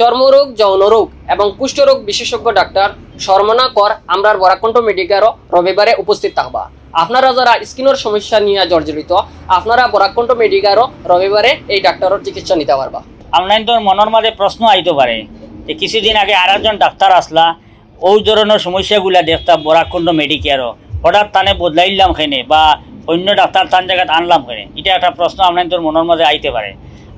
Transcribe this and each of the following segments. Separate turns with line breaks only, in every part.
চর্মরোগ, যৌনরোগ এবং কুষ্ঠরোগ বিশেষজ্ঞ ডাক্তার শর্মনা কর আমরার বরাকণ্ঠ মেডিকেল রবিবারে উপস্থিত থাকবা। আপনারা যারা স্কিনের সমস্যা নিয়ে জর্জরিত, আপনারা বরাকণ্ঠ মেডিকেল রবিবারে এই ডাক্তারের চিকিৎসা নিতে পারবা।
আপনার মনের মাঝে প্রশ্ন আইতে পারে যে কিছুদিন আগে আর একজন ডাক্তার আসলা, ওই ধরনের সমস্যাগুলা দেখতাম বরাকণ্ঠ মেডিকেলও, হঠাৎ তানে বদলাইলাম খেনে বা অন্য ডাক্তার তান জায়গায় আনলাম খেনে, এটা একটা প্রশ্ন আপনার মনের মাঝে আইতে পারে।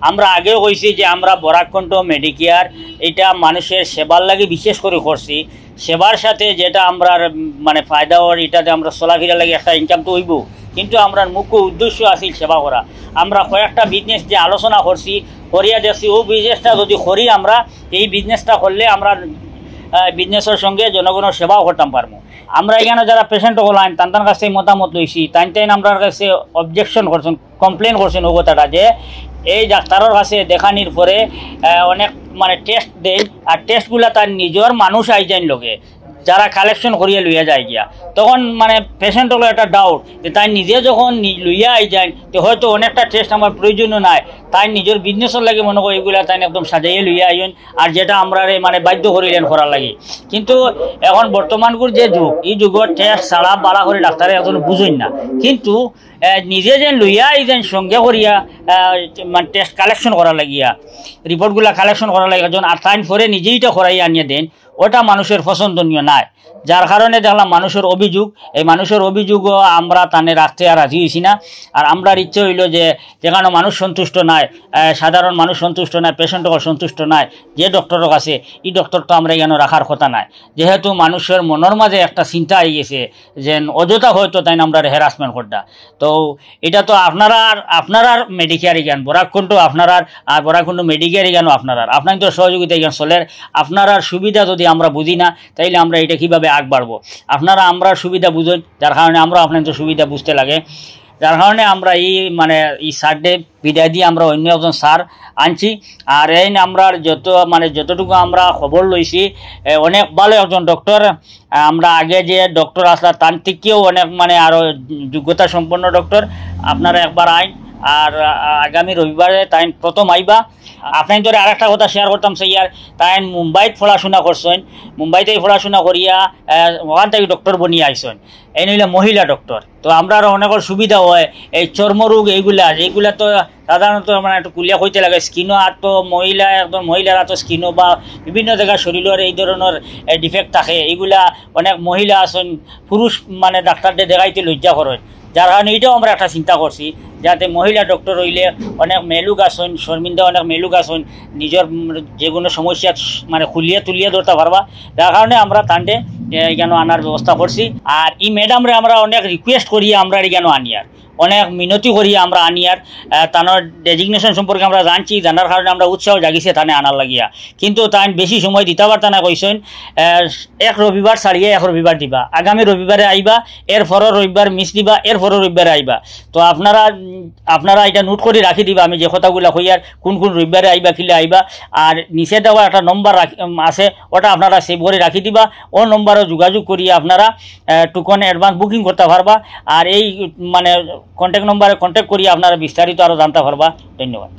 আমরা আগেও কইছি যে আমরা বরাকণ্ঠ মেডিকেয়ার এটা মানুষের সেবার লাগে বিশেষ করে করছি। সেবার সাথে যেটা আমরা মানে ফায়দা হওয়ার, এটাতে আমরা চলাফেরা লাগে একটা ইনকাম তো হইব, কিন্তু আমরা মুখ্য উদ্দেশ্য আছে সেবা করা। আমরা কয়েকটা বিজনেস যে আলোচনা করছি, করিয়া দেখছি ও বিজনেসটা যদি করি আমরা, এই বিজনেসটা করলে আমরা বিজনেসের সঙ্গে জনগণের সেবাও করতাম পারবো। আমরা এখানে যারা পেশেন্ট হলাম তার কাছ থেকে মতামত লইছি, তাই আমরা কাছে অবজেকশন করছেন, কমপ্লেন করছেন ও কথাটা যে এই ডাক্তারের কাছে দেখানির পরে অনেক মানে টেস্ট দেয়, আর টেস্টগুলা তার নিজের মানুষ আই যান লোকে যারা কালেকশন করিয়া লইয়া যায় গিয়া, তখন মানে পেশেন্ট হলো একটা ডাউট যে তাই নিজে যখন লইয়া আই যায় তো হয়তো অনেকটা টেস্ট আমার প্রয়োজনও নাই, তাই নিজের বিজনেসের লাগে মনে করি এগুলা তাই একদম সাজাইয়ে লইয়া আইন, আর যেটা আমরা মানে বাধ্য করিলেন করার লাগে। কিন্তু এখন বর্তমানকুর যে যুগ, এই যুগের টেস্ট ছাড়া বাড়া করে ডাক্তারে এখন বুঝেন না, কিন্তু নিজে যেন লইয়া আই যেন সঙ্গে করিয়া মানে টেস্ট কালেকশন করার লাগিয়া, রিপোর্টগুলা কালেকশন করার লাগিয়া যখন আটাইন পরে নিজেইটা করাই আনিয়ে দেন, ওটা মানুষের পছন্দনীয় নাই। যার কারণে দেখলাম মানুষের অভিযোগ, এই মানুষের অভিযোগও আমরা তানে রাখতে আর রাজি হয়েছি না। আর আমরার ইচ্ছে হইল যে যেখানে মানুষ সন্তুষ্ট নাই, সাধারণ মানুষ সন্তুষ্ট নাই, পেশেন্টও সন্তুষ্ট নাই, যে ডক্টরের কাছে এই ডক্টর তো আমরা এখানে রাখার কথা নাই, যেহেতু মানুষের মনের মাঝে একটা চিন্তা হয়ে গেছে যে অযথা হয়তো তাই আমরা হ্যারাসমেন্ট করতা। তো এটা তো আপনারা মেডিকেয়ার জ্ঞান বরাকণ্ঠ আপনার, আর বরাকণ্ঠ মেডিকেয়ার জ্ঞানও আপনার তো সহযোগিতা জ্ঞান চলের। আপনার সুবিধা যদি আমরা বুঝি না, তাইলে আমরা এটা কীভাবে আগ বাড়বো? আপনারা আমরা সুবিধা বুঝেন, যার কারণে আমরা আপনাদের সুবিধা বুঝতে লাগে। যার কারণে আমরা এই মানে এই সারডে বিদায় দিয়ে আমরা অন্য একজন স্যার আনছি। আর এই আমরা যতটুকু আমরা খবর লইছি, অনেক ভালো একজন ডক্টর। আমরা আগে যে ডক্টর আসলা তার থেকেও অনেক মানে আরও যোগ্যতা সম্পন্ন ডক্টর। আপনারা একবার আইন, আর আগামী রবিবারে তাই প্রথম আইবা। আপনার ধরে আর একটা কথা শেয়ার করতাম, সেইয়ার তাই মুম্বাইত পড়াশোনা করছেন, মুম্বাইতে পড়াশোনা করিয়া ওখান থেকে ডক্টর বনিয়ে আইসেন, এই নইলে মহিলা ডক্টর। তো আমরা আরও অনেকের সুবিধা হয়, এই চর্মরোগ এইগুলা তো সাধারণত মানে একটু কুলিয়া হইতে লাগে, স্কিনও আর তো মহিলা একদম মহিলারা তো স্কিনও বা বিভিন্ন জায়গায় শরীরের এই ধরনের ডিফেক্ট থাকে, এইগুলা অনেক মহিলা আছেন পুরুষ মানে ডাক্তারদের দেখাইতে লজ্জা করেন। যার কারণে এটাও আমরা একটা চিন্তা করছি যাতে মহিলা ডক্টর হইলে অনেক মেলুক আসেন, শর্মিন্দা অনেক মেলুক আসেন, নিজের যে কোনো সমস্যা মানে তুলিয়া ধরতে পারবা। যার কারণে আমরা তান্ডে কেন আনার ব্যবস্থা করছি। আর এই ম্যাডামরে আমরা অনেক রিকোয়েস্ট করি আমরা কেন আনিয়ার, অনেক মিনতি করি আমরা আনিয়ার। তানোর ডেজিগনেশন সম্পর্কে আমরা জানার কারণে আমরা উৎসাহ জাগিছে তানে আনার লাগিয়া, কিন্তু তাই বেশি সময় দিতে পারতা না। কইছেন এক রবিবার ছাড়িয়ে এক রবিবার দিবা, আগামী রবিবারে আইবা, এর পরের রবিবার মিস দিবা, এর পরের রবিবারে আইবা। তো আপনারা এটা নোট করে রাখি দিবা আমি যে কথাগুলো কইয়ার, কোন রবিবারে আইবা কিলে আইবা। আর নিচে দেওয়া একটা নম্বর আছে, ওটা আপনারা সেভ করে রাখি দিবা। ও নম্বরে যোগাযোগ করিয়ে আপনারা টোকন অ্যাডভান্স বুকিং করতে পারবা। আর এই মানে কন্ট্যাক্ট নম্বরে কন্ট্যাক্ট করিয়ে আপনারা বিস্তারিত আরও জানতে পারবা। ধন্যবাদ।